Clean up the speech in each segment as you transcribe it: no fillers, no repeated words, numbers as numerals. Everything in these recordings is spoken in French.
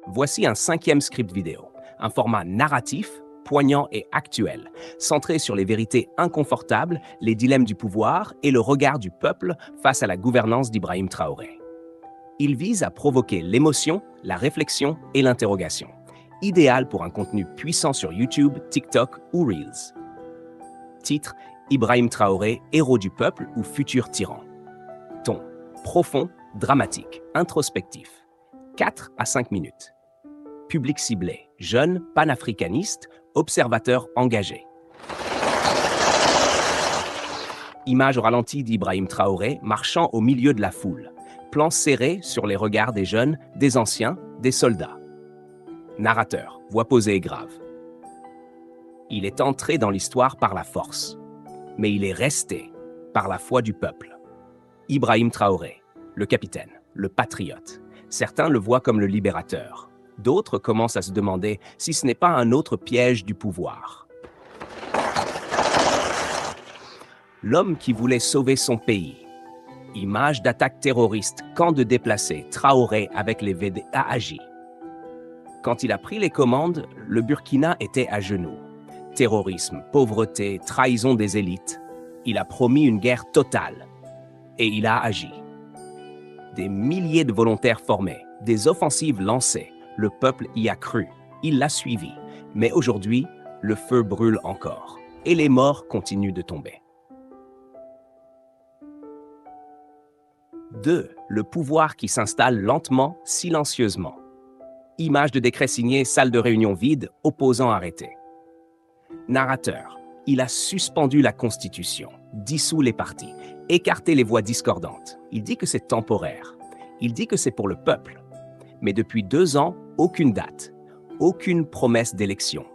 Voici un cinquième script vidéo, un format narratif, poignant et actuel, centré sur les vérités inconfortables, les dilemmes du pouvoir et le regard du peuple face à la gouvernance d'Ibrahim Traoré. Il vise à provoquer l'émotion, la réflexion et l'interrogation, idéal pour un contenu puissant sur YouTube, TikTok ou Reels. Titre: Ibrahim Traoré, héros du peuple ou futur tyran. Ton: profond, dramatique, introspectif. 4 à 5 minutes. Public ciblé: jeunes, panafricanistes, observateurs engagés. Image au ralenti d'Ibrahim Traoré marchant au milieu de la foule. Plan serré sur les regards des jeunes, des anciens, des soldats. Narrateur, voix posée et grave. Il est entré dans l'histoire par la force, mais il est resté par la foi du peuple. Ibrahim Traoré, le capitaine, le patriote. Certains le voient comme le libérateur. D'autres commencent à se demander si ce n'est pas un autre piège du pouvoir. L'homme qui voulait sauver son pays. Image d'attaque terroriste, camp de déplacés, Traoré avec les VD a agi. Quand il a pris les commandes, le Burkina était à genoux. Terrorisme, pauvreté, trahison des élites. Il a promis une guerre totale. Et il a agi. Des milliers de volontaires formés, des offensives lancées. Le peuple y a cru. Il l'a suivi. Mais aujourd'hui, le feu brûle encore. Et les morts continuent de tomber. 2. Le pouvoir qui s'installe lentement, silencieusement. Image de décret signé, salle de réunion vide, opposants arrêtés. Narrateur, il a suspendu la Constitution, dissous les partis, écarté les voix discordantes. Il dit que c'est temporaire. Il dit que c'est pour le peuple. Mais depuis 2 ans, aucune date, aucune promesse d'élection.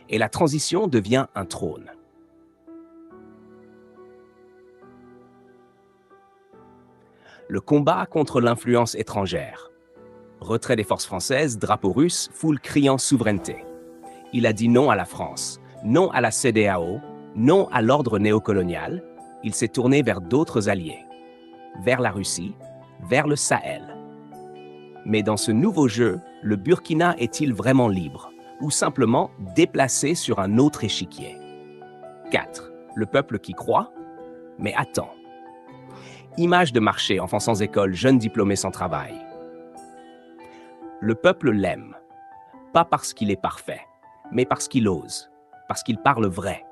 Et la transition devient un trône. Le combat contre l'influence étrangère. Retrait des forces françaises, drapeau russe, foule criant souveraineté. Il a dit non à la France, non à la CEDEAO, non à l'ordre néocolonial. Il s'est tourné vers d'autres alliés, vers la Russie, vers le Sahel. Mais dans ce nouveau jeu, le Burkina est-il vraiment libre ou simplement déplacé sur un autre échiquier? 4. Le peuple qui croit, mais attend. Image de marché, enfants sans école, jeunes diplômés sans travail. Le peuple l'aime, pas parce qu'il est parfait, mais parce qu'il ose, parce qu'il parle vrai.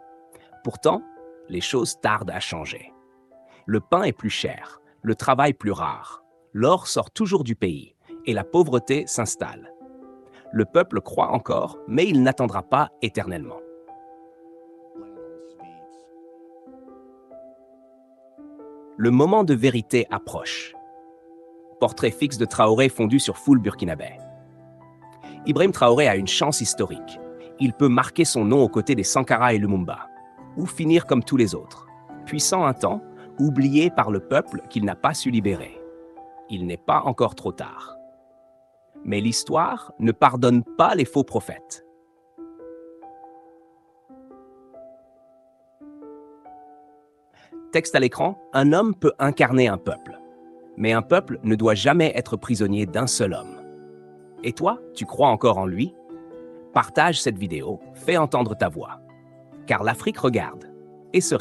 Pourtant, les choses tardent à changer. Le pain est plus cher, le travail plus rare, l'or sort toujours du pays et la pauvreté s'installe. Le peuple croit encore, mais il n'attendra pas éternellement. Le moment de vérité approche. Portrait fixe de Traoré fondu sur foule burkinabé. Ibrahim Traoré a une chance historique. Il peut marquer son nom aux côtés des Sankara et Lumumba, ou finir comme tous les autres, puissant un temps, oublié par le peuple qu'il n'a pas su libérer. Il n'est pas encore trop tard. Mais l'histoire ne pardonne pas les faux prophètes. Texte à l'écran, un homme peut incarner un peuple. Mais un peuple ne doit jamais être prisonnier d'un seul homme. Et toi, tu crois encore en lui? Partage cette vidéo, fais entendre ta voix. Car l'Afrique regarde et se